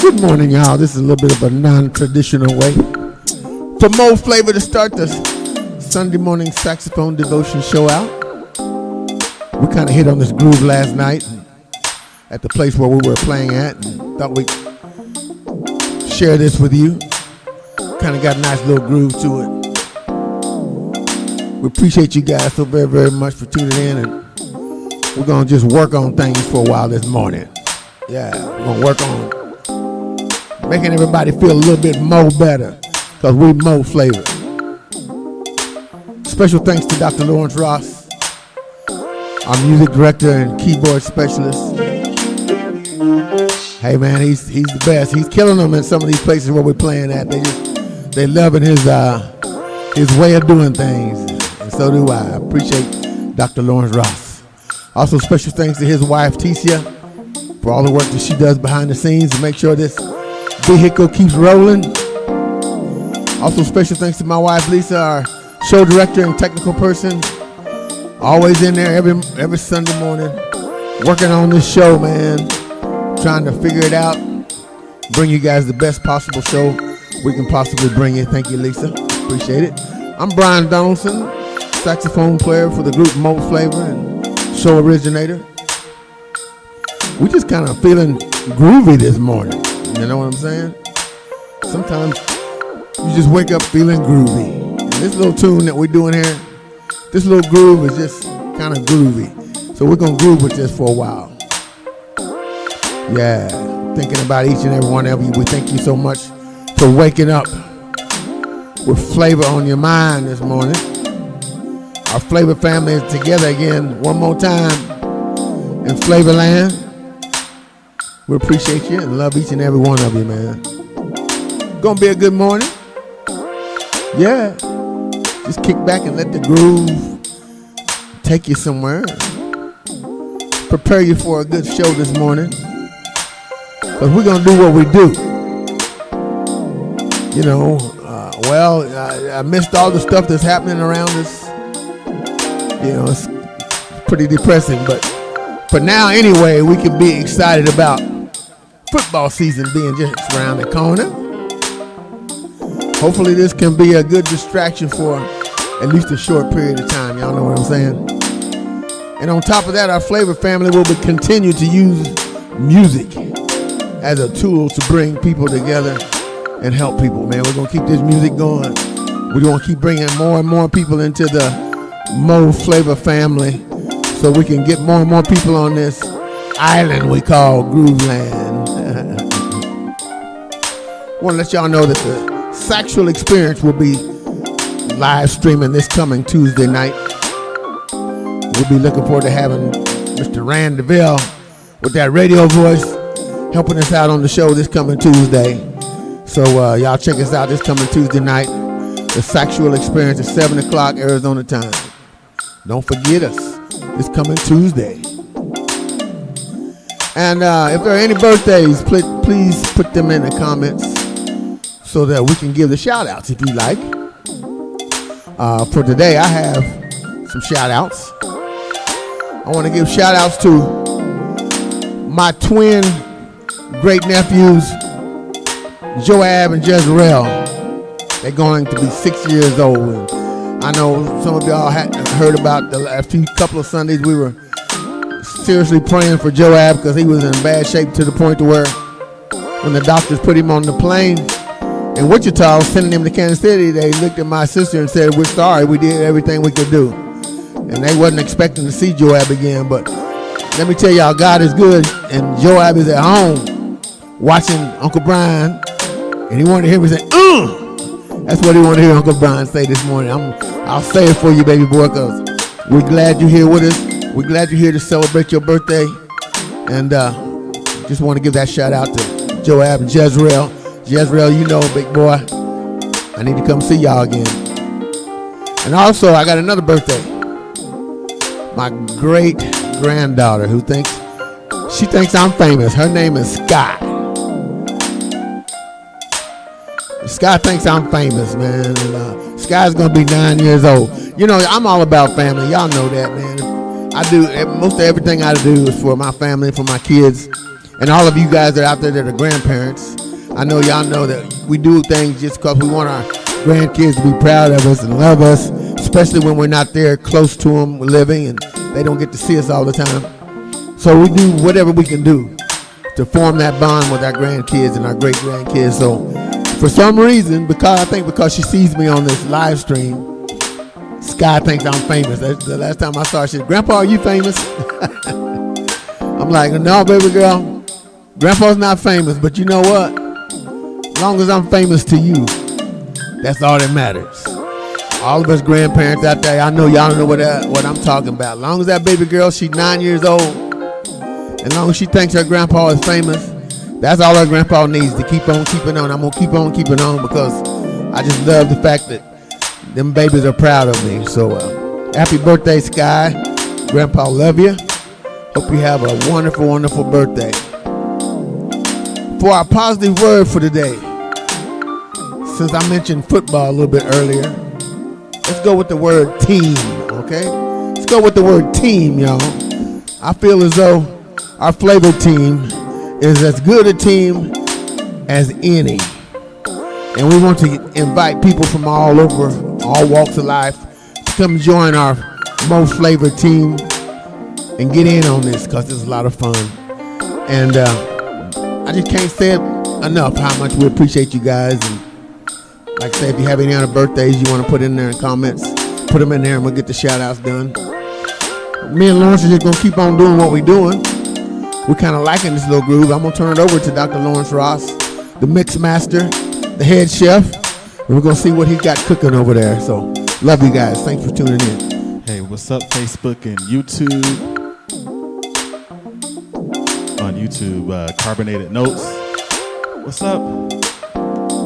Good morning, y'all. This is a little bit of a non-traditional way for Mo Flavor to start the Sunday morning saxophone devotion show out. We kind of hit on this groove last night at the place where we were playing at and thought we'd share this with you. Kind of got a nice little groove to it. We appreciate you guys so very, very much for tuning in, and we're going to just work on things for a while this morning. Yeah, we're going to work on making everybody feel a little bit more better, because we Mo Flavor. Special thanks to Dr. Lawrence Ross, our music director and keyboard specialist. Hey man, he's the best. He's killing them in some of these places where we're playing at. They loving his way of doing things, and so do I. Appreciate Dr. Lawrence Ross. Also special thanks to his wife Ticia for all the work that she does behind the scenes to make sure this vehicle keeps rolling. Also special thanks to my wife Lisa, our show director and technical person, always in there every Sunday morning working on this show, man, trying to figure it out, bring you guys the best possible show we can possibly bring you. Thank you, Lisa. Appreciate it. I'm Brian Donaldson, saxophone player for the group Mo Flavor and show originator. We just kind of feeling groovy this morning. You know what I'm saying? Sometimes you just wake up feeling groovy. And this little tune that we're doing here, this little groove is just kind of groovy. So we're going to groove with this for a while. Yeah, thinking about each and every one of you. We thank you so much for waking up with flavor on your mind this morning. Our Flavor family is together again one more time in Flavorland. We appreciate you and love each and every one of you, man. Gonna be a good morning. Yeah. Just kick back and let the groove take you somewhere, prepare you for a good show this morning, because we're going to do what we do. You know, I missed all the stuff that's happening around us. You know, it's pretty depressing, but for now anyway, we can be excited about football season being just around the corner. Hopefully this can be a good distraction for at least a short period of time. Y'all know what I'm saying? And on top of that, our Flavor family will continue to use music as a tool to bring people together and help people, man. We're going to keep this music going. We're going to keep bringing more and more people into the Mo Flavor family so we can get more and more people on this island we call Grooveland. I want to let y'all know that the Saxophone Experience will be live streaming this coming Tuesday night. We'll be looking forward to having Mr. Rand DeVille with that radio voice helping us out on the show this coming Tuesday. So y'all check us out this coming Tuesday night. The Saxophone Experience at 7 o'clock Arizona time. Don't forget us this coming Tuesday. And if there are any birthdays, please put them in the comments so that we can give the shout outs if you like. For today, I have some shout outs. I want to give shout outs to my twin great nephews, Joab and Jezreel. They're going to be 6 years old. And I know some of y'all had heard about the last couple of Sundays we were seriously praying for Joab because he was in bad shape to the point to where when the doctors put him on the plane in Wichita, sending him to Kansas City, they looked at my sister and said, "We're sorry, we did everything we could do." And they wasn't expecting to see Joab again. But let me tell y'all, God is good, and Joab is at home watching Uncle Brian, and he wanted to hear me say, That's what he wanted to hear Uncle Brian say this morning. I'll say it for you, baby boy, because we're glad you're here with us. We're glad you're here to celebrate your birthday. And just want to give that shout out to Joab and Jezreel. Jezreel, you know, big boy, I need to come see y'all again. And also, I got another birthday. My great granddaughter she thinks I'm famous. Her name is Sky. Sky thinks I'm famous, man. And, Sky's gonna be 9 years old. You know, I'm all about family. Y'all know that, man. I do most of everything I do is for my family, for my kids, and all of you guys that are out there that are grandparents. I know y'all know that we do things just because we want our grandkids to be proud of us and love us, especially when we're not there close to them living and they don't get to see us all the time. So we do whatever we can do to form that bond with our grandkids and our great-grandkids. So for some reason, because she sees me on this live stream, Sky thinks I'm famous. The last time I saw her, she said, "Grandpa, are you famous?" I'm like, "No, baby girl, Grandpa's not famous, but you know what? As long as I'm famous to you, that's all that matters." All of us grandparents out there, I know y'all know what I'm talking about. As long as that baby girl, she's 9 years old, as long as she thinks her grandpa is famous, that's all her grandpa needs to keep on keeping on. I'm going to keep on keeping on because I just love the fact that them babies are proud of me. So happy birthday, Sky. Grandpa love you. Hope you have a wonderful, wonderful birthday. For our positive word for today, since I mentioned football a little bit earlier, let's go with the word team, okay? Let's go with the word team, y'all. I feel as though our Flavor team is as good a team as any. And we want to invite people from all over, all walks of life, to come join our Mo Flavor team and get in on this because it's a lot of fun. And I just can't say it enough how much we appreciate you guys. And like I say, if you have any other birthdays you want to put in there in comments, put them in there and we'll get the shout outs done. Me and Lawrence are just going to keep on doing what we're doing. We're kind of liking this little groove. I'm going to turn it over to Dr. Lawrence Ross, the mix master, the head chef, and we're going to see what he's got cooking over there. So love you guys. Thanks for tuning in. Hey, what's up, Facebook and YouTube? On YouTube, Carbonated Notes. What's up?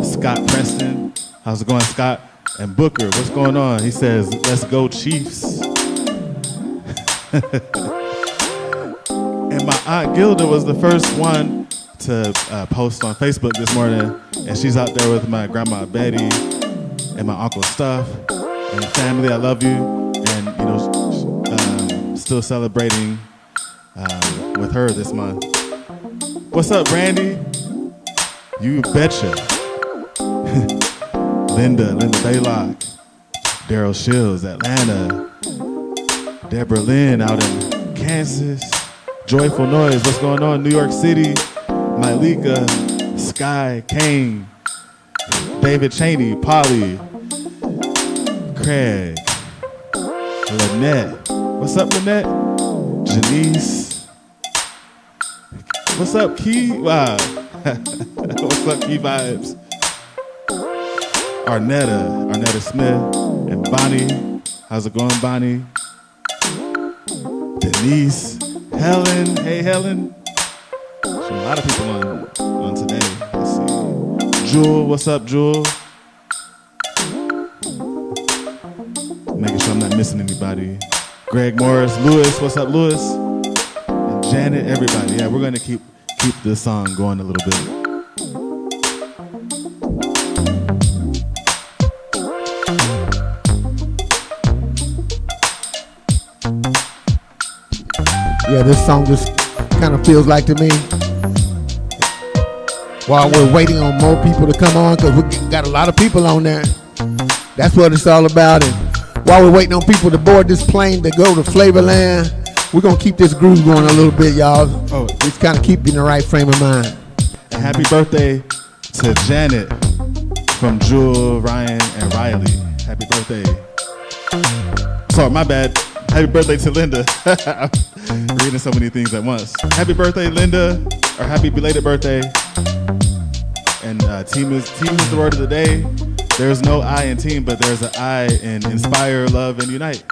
Scott Preston. How's it going, Scott? And Booker, what's going on? He says, "Let's go, Chiefs." And my Aunt Gilda was the first one to post on Facebook this morning, and she's out there with my grandma Betty and my uncle Stuff and family. I love you, and still celebrating with her this month. What's up, Brandy? You betcha. Linda Baylock, Daryl Shields, Atlanta, Deborah Lynn out in Kansas, Joyful Noise, what's going on? New York City, Mylika, Sky, Kane, David Cheney, Polly, Craig, Lynette. What's up, Lynette? Janice. What's up, Key? Wow. What's up, Key Vibes? Arnetta Smith, and Bonnie. How's it going, Bonnie? Denise, Helen. Hey, Helen. A lot of people on today. Let's see. Jewel, what's up, Jewel? Making sure I'm not missing anybody. Greg Morris, Lewis, what's up, Lewis? And Janet, everybody. Yeah, we're gonna keep this song going a little bit. Yeah, this song just kind of feels like to me, while we're waiting on more people to come on, because we got a lot of people on there. That's what it's all about. And while we're waiting on people to board this plane to go to Flavorland, we're going to keep this groove going a little bit, y'all. Oh, just kind of keep you in the right frame of mind. And happy birthday to Janet from Jewel, Ryan, and Riley. Happy birthday. Sorry, my bad. Happy birthday to Linda. Reading so many things at once. Happy birthday, Linda, or happy belated birthday. And team is the word of the day. There's no I in team, but there's an I in inspire, love, and unite.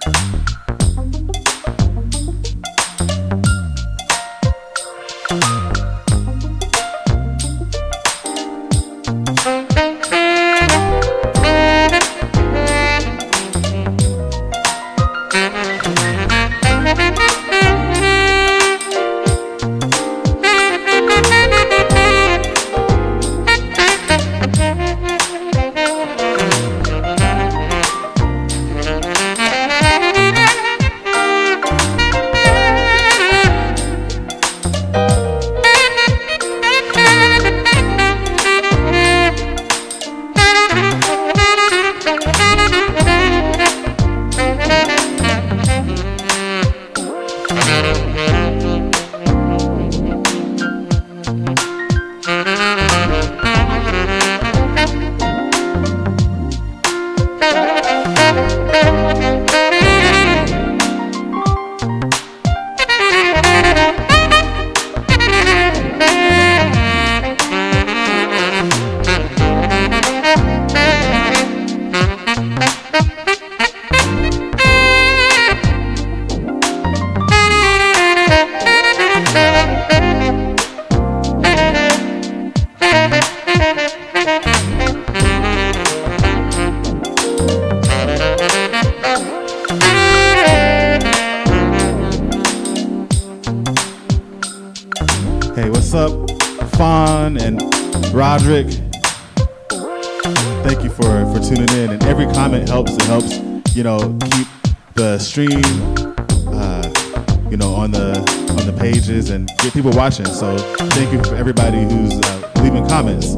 Hey, what's up, Fawn and Roderick? Thank you for tuning in. And every comment helps. It helps, keep the stream, on the pages and get people watching. So thank you for everybody who's leaving comments.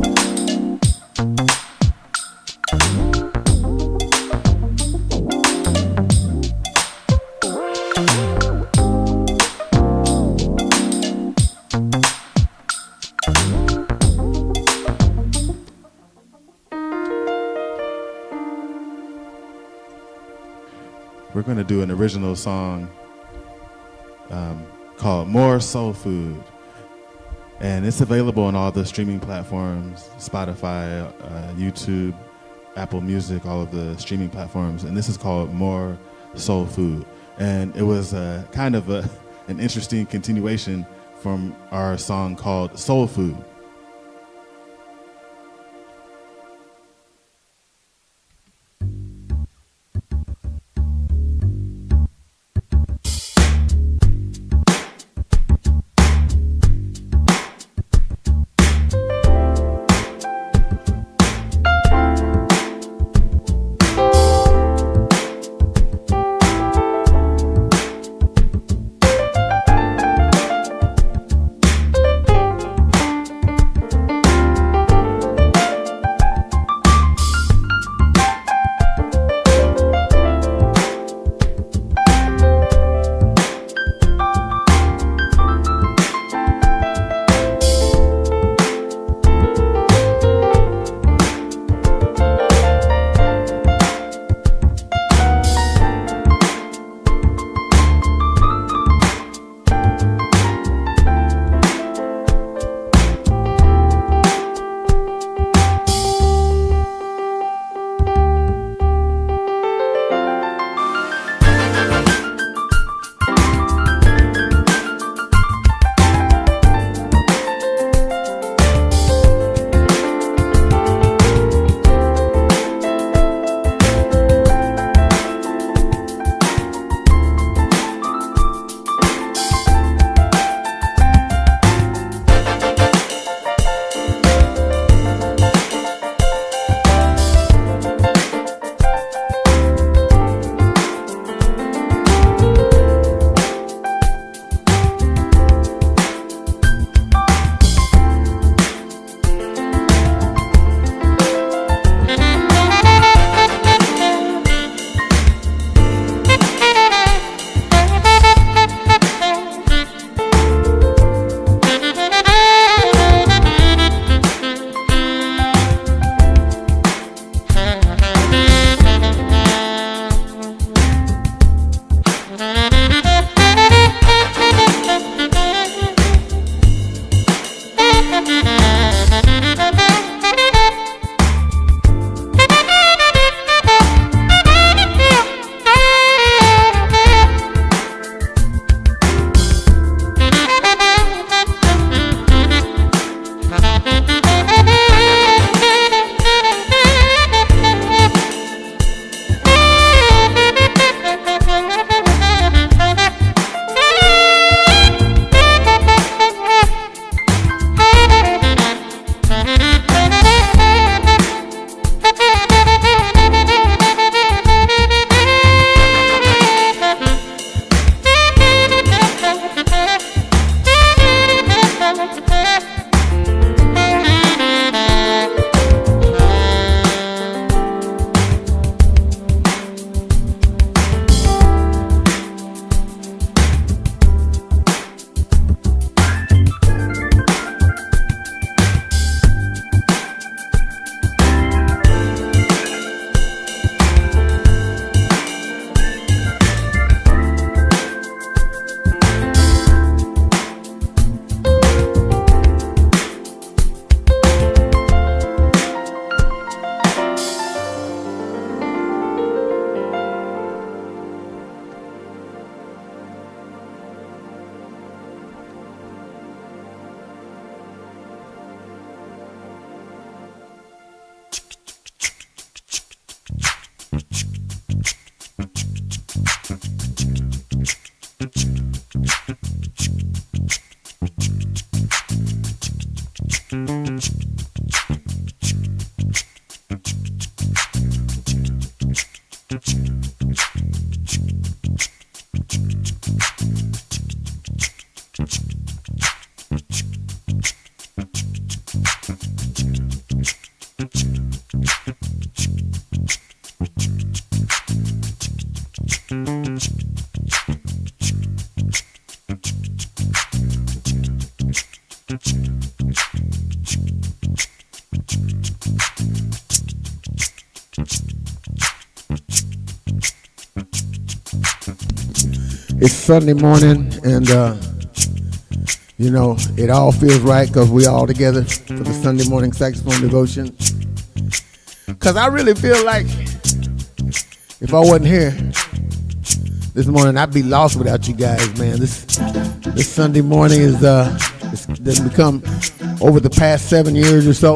We're going to do an original song called More Soul Food. And it's available on all the streaming platforms, Spotify, YouTube, Apple Music, all of the streaming platforms. And this is called More Soul Food. And it was kind of an interesting continuation from our song called Soul Food. It's Sunday morning, and you know, it all feels right because we all together for the Sunday morning saxophone devotion. Because I really feel like if I wasn't here this morning, I'd be lost without you guys, man. This Sunday morning is it's done become, over the past 7 years or so,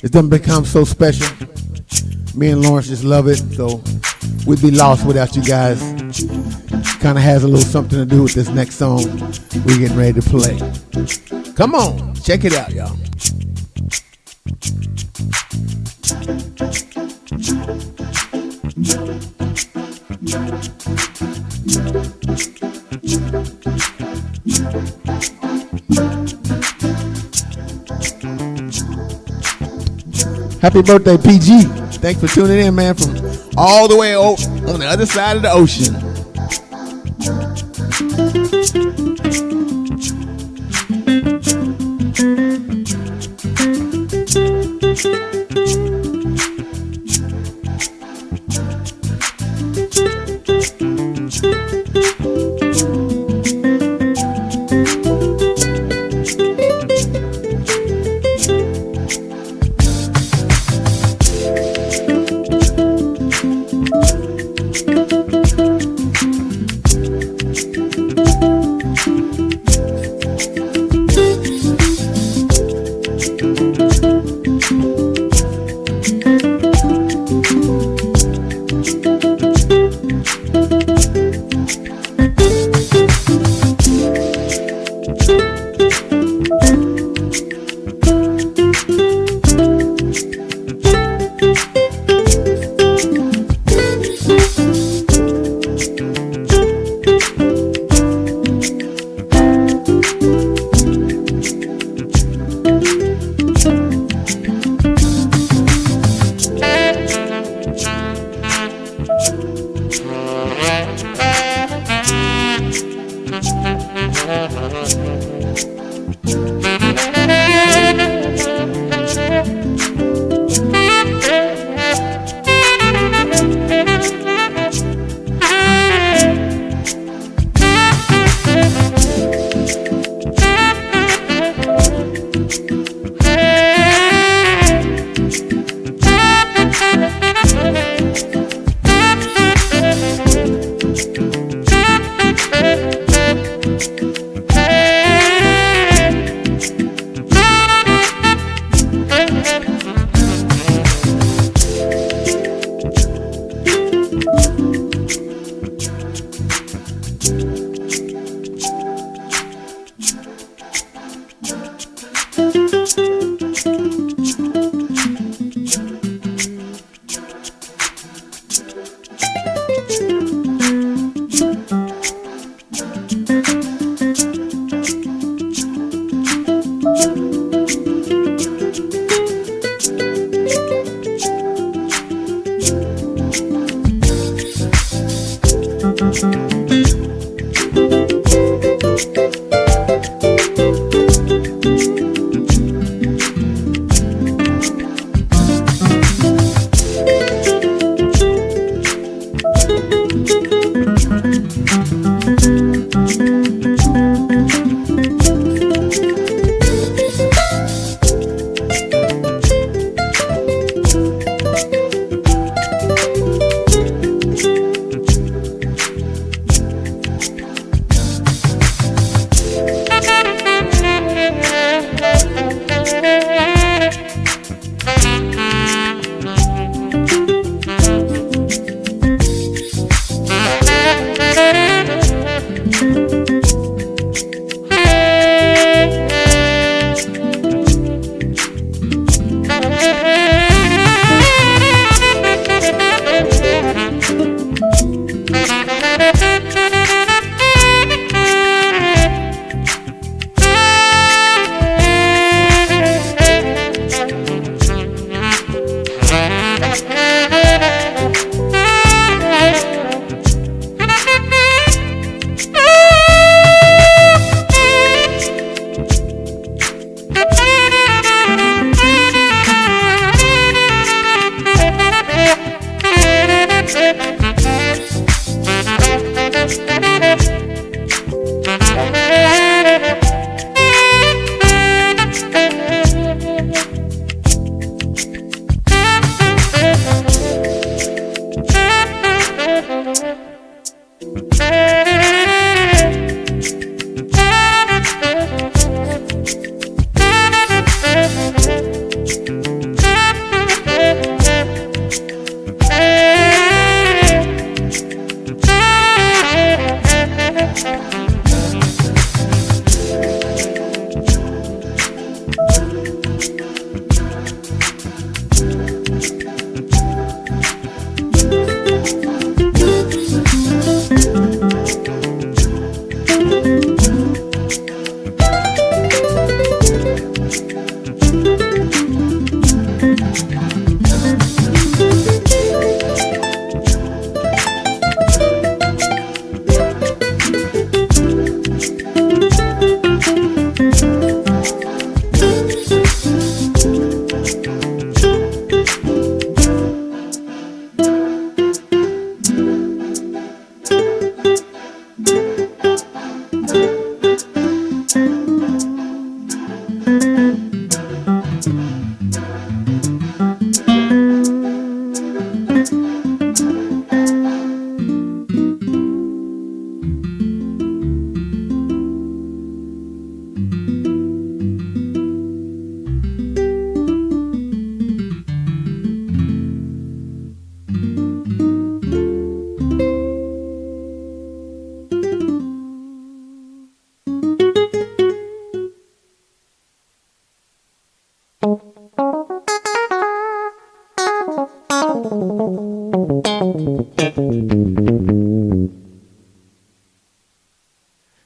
it's done become so special. Me and Lawrence just love it, so we'd be lost without you guys. Kind of has a little something to do with this next song we're getting ready to play. Come on, check it out, y'all. Happy birthday, PG. Thanks for tuning in, man, from all the way on the other side of the ocean.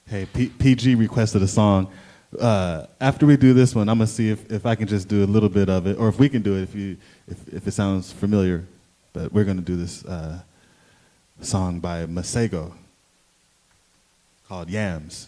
Hey, PG requested a song. After we do this one, I'm gonna see if I can just do a little bit of it, or if we can do it if it sounds familiar. But we're gonna do this song by Masego called Yams.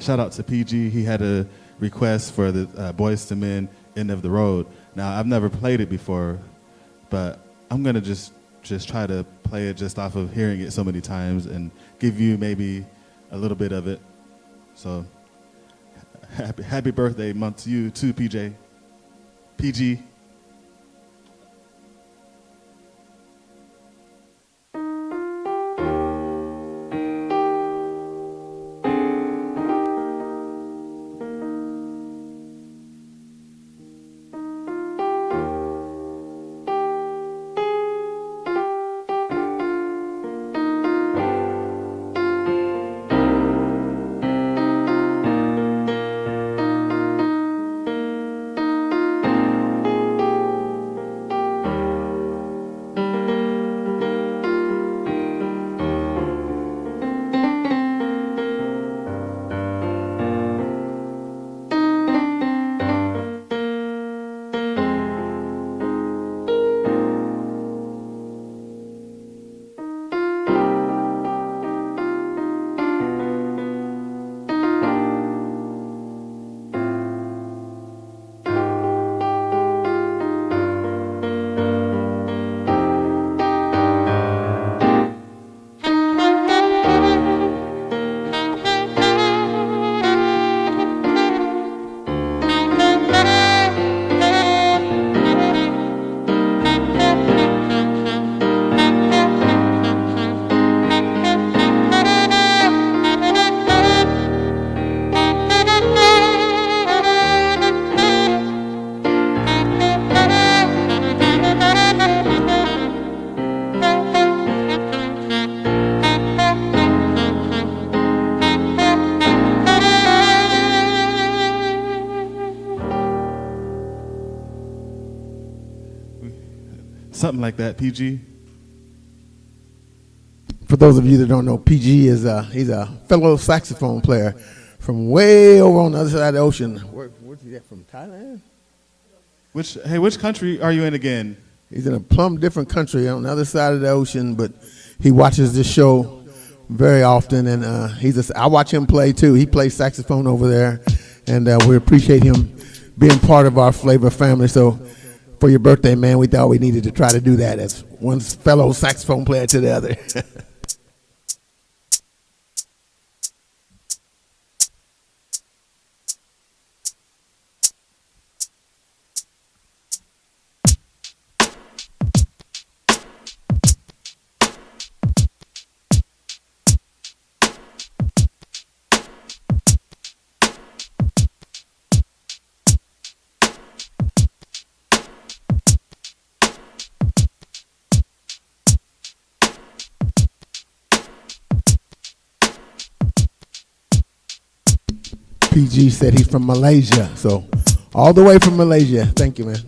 shout out to PG. He had a request for the Boys to Men End of the Road. Now, I've never played it before, but I'm going to just try to play it just off of hearing it so many times and give you maybe a little bit of it. So happy birthday month to you too, PG. Something like that, PG. For those of you that don't know, PG is he's a fellow saxophone player from way over on the other side of the ocean. Where's he at, from Thailand? Which country are you in again? He's in a plumb different country on the other side of the ocean, but he watches this show very often, and I watch him play too. He plays saxophone over there, and we appreciate him being part of our Flavor family. So for your birthday, man, we thought we needed to try to do that as one fellow saxophone player to the other. PG said he's from Malaysia, so all the way from Malaysia. Thank you, man.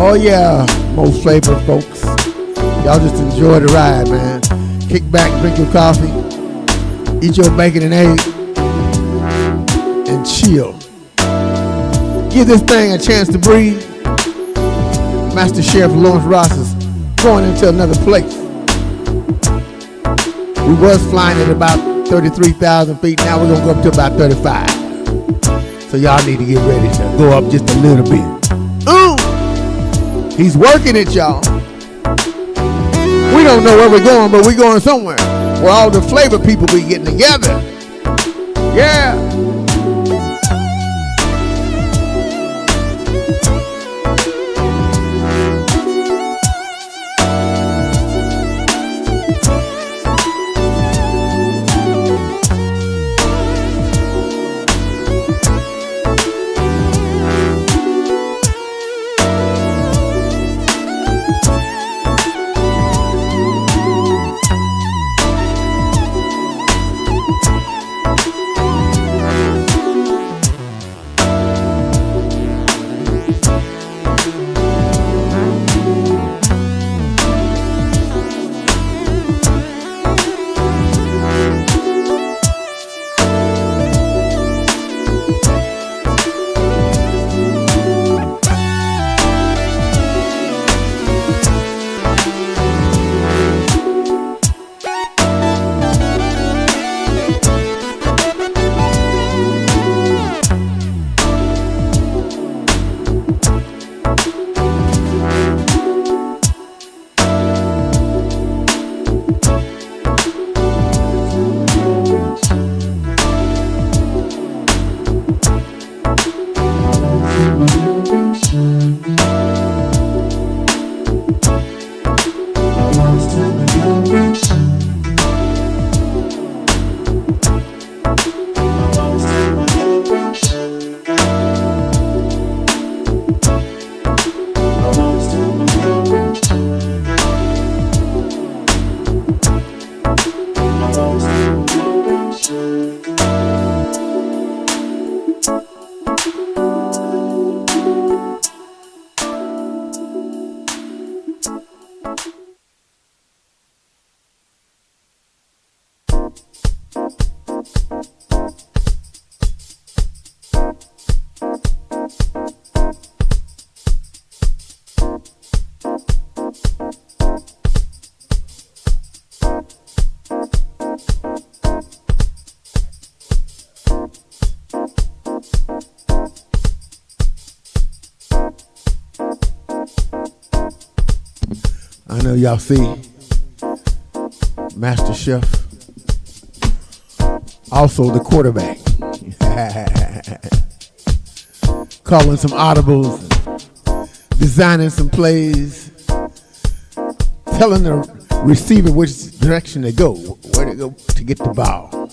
Oh yeah, most flavor folks. Y'all just enjoy the ride, man. Kick back, drink your coffee, eat your bacon and eggs, and chill. Give this thing a chance to breathe. Master Sheriff Lawrence Ross is going into another place. We was flying at about 33,000 feet. Now we're gonna go up to about 35. So y'all need to get ready to go up just a little bit. Ooh! He's working it, y'all. We don't know where we're going, but we're going somewhere where all the flavor people be getting together. Yeah. I know y'all see Master Chef, also the quarterback, calling some audibles, designing some plays, telling the receiver which direction to go, where to go to get the ball.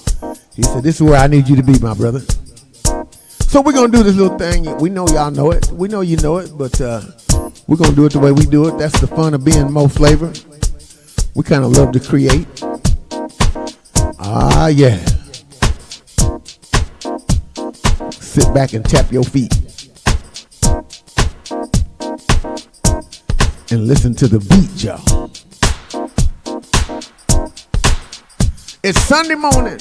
He said, "This is where I need you to be, my brother." So we're going to do this little thing. We know y'all know it. We know you know it, but we're going to do it the way we do it. That's the fun of being Mo Flavor. We kind of love to create. Ah, yeah. Sit back and tap your feet. And listen to the beat, y'all. It's Sunday morning.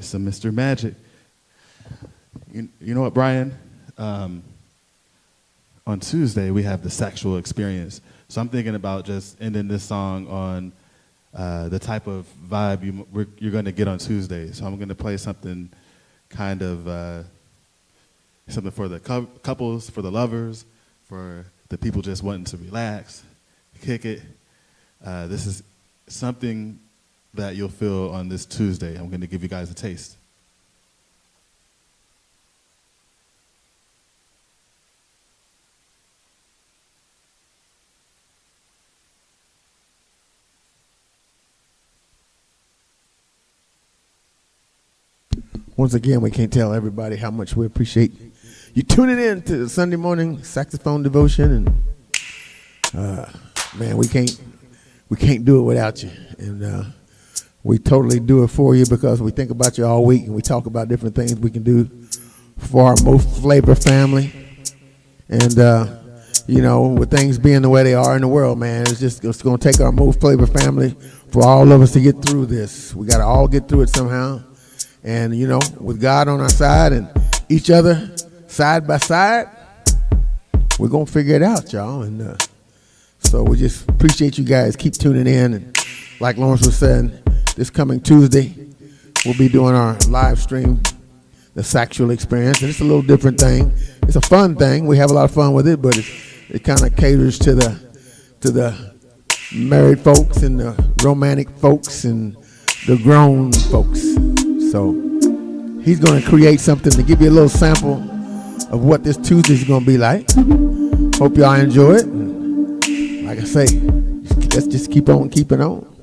So Mr. Magic, you know what, Brian? on Tuesday, we have the sexual experience. So I'm thinking about just ending this song on the type of vibe you're going to get on Tuesday. So I'm going to play something kind of something for the couples, for the lovers, for the people just wanting to relax, kick it. This is something that you'll feel on this Tuesday. I'm going to give you guys a taste. Once again, we can't tell everybody how much we appreciate you tuning in to the Sunday morning saxophone devotion, and man, we can't do it without you, and we totally do it for you because we think about you all week, and we talk about different things we can do for our Most Flavor family, and you know, with things being the way they are in the world, man, it's going to take our Most Flavor family for all of us to get through this. We got to all get through it somehow. And, you know, with God on our side and each other side by side, we're going to figure it out, y'all. And so we just appreciate you guys. Keep tuning in. And like Lawrence was saying, this coming Tuesday, we'll be doing our live stream, the sexual experience. And it's a little different thing. It's a fun thing. We have a lot of fun with it, but it kind of caters to the married folks and the romantic folks and the grown folks. So he's going to create something to give you a little sample of what this Tuesday is going to be like. Hope y'all enjoy it. And like I say, let's just keep on keeping on.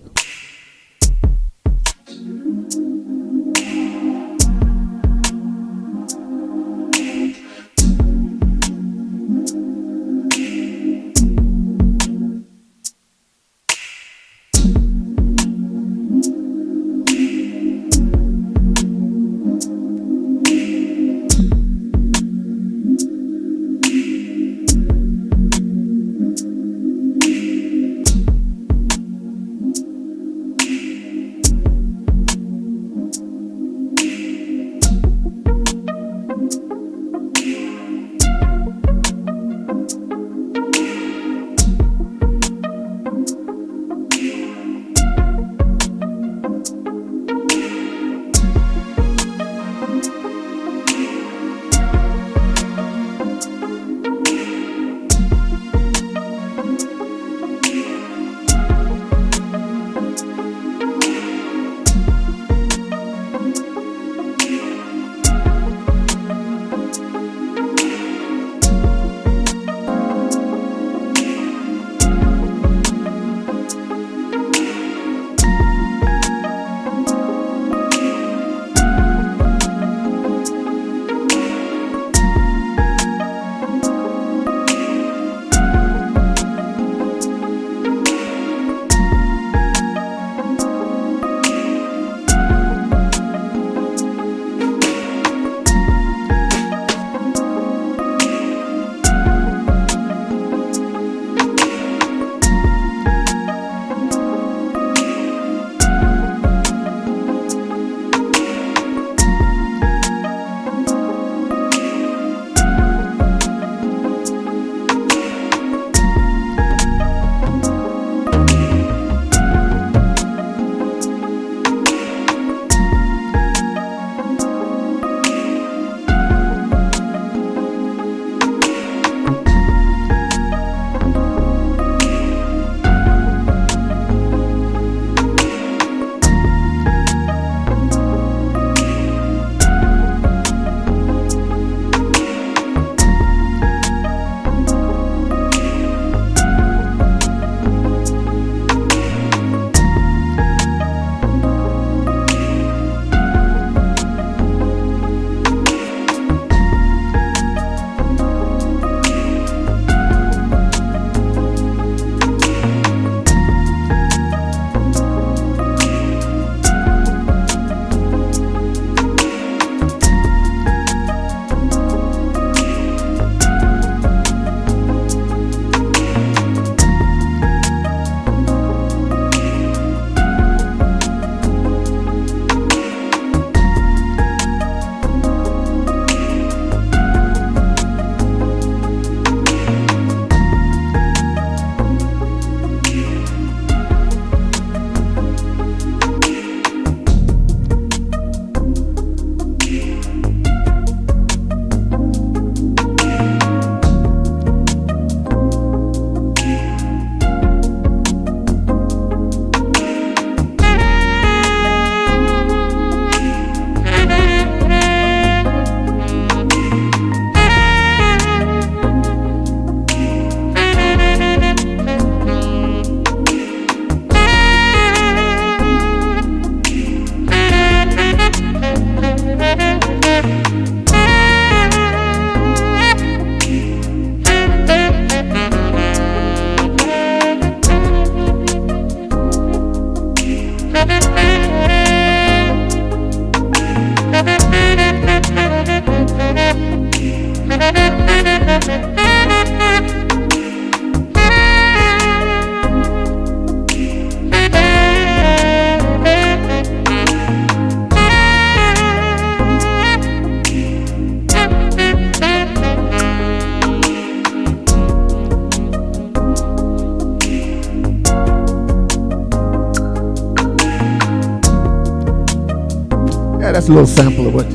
that's a little sample of what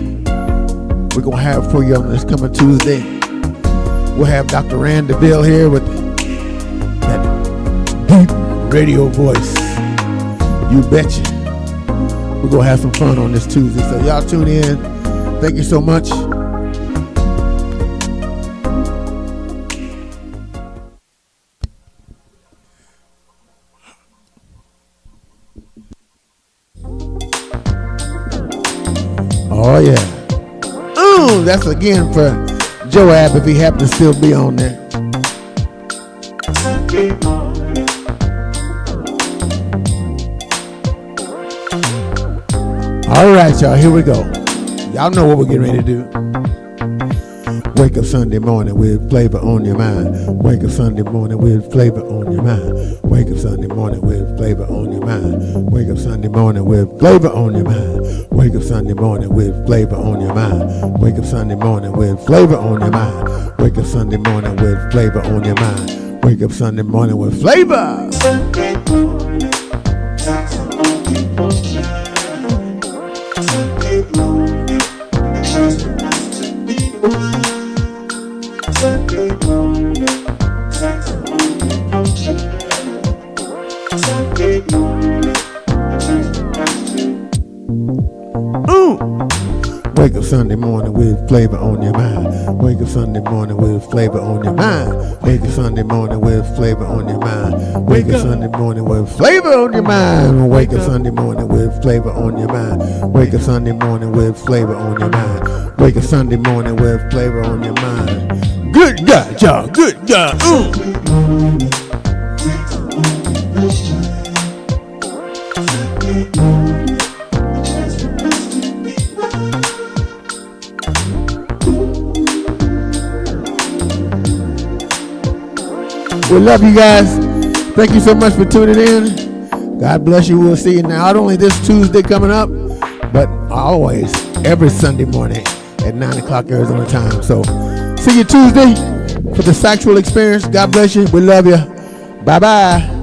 we're going to have for you on this coming Tuesday. We'll have Dr. Rand DeVille here with that deep radio voice. You betcha. We're going to have some fun on this Tuesday. So y'all tune in. Thank you so much. Oh yeah. Ooh, that's again for Joab if he happens to still be on there. All right, y'all, here we go. Y'all know what we're getting ready to do. Wake up Sunday morning with flavor on your mind. Wake up Sunday morning with flavor on your mind. Wake up Sunday morning with flavor on your mind. Wake up Sunday morning with flavor on your mind. Wake up Sunday morning with flavor on your mind. Wake up Sunday morning with flavor on your mind. Wake up Sunday morning with flavor on your mind. Wake up Sunday morning with flavor. Wake up Sunday morning with flavor on your mind. Wake up Sunday morning with flavor on your mind. Wake up Sunday morning with flavor on your mind. Wake up Sunday morning with flavor on your mind. Wake up Sunday morning with flavor on your mind. Wake up Sunday morning with flavor on your mind. Wake up Sunday morning with flavor on your mind. Good God, y'all. Good God. We love you guys. Thank you so much for tuning in. God bless you. We'll see you not only this Tuesday coming up, but always every Sunday morning at 9 o'clock Arizona time. So see you Tuesday for the Saxophone Experience. God bless you. We love you. Bye-bye.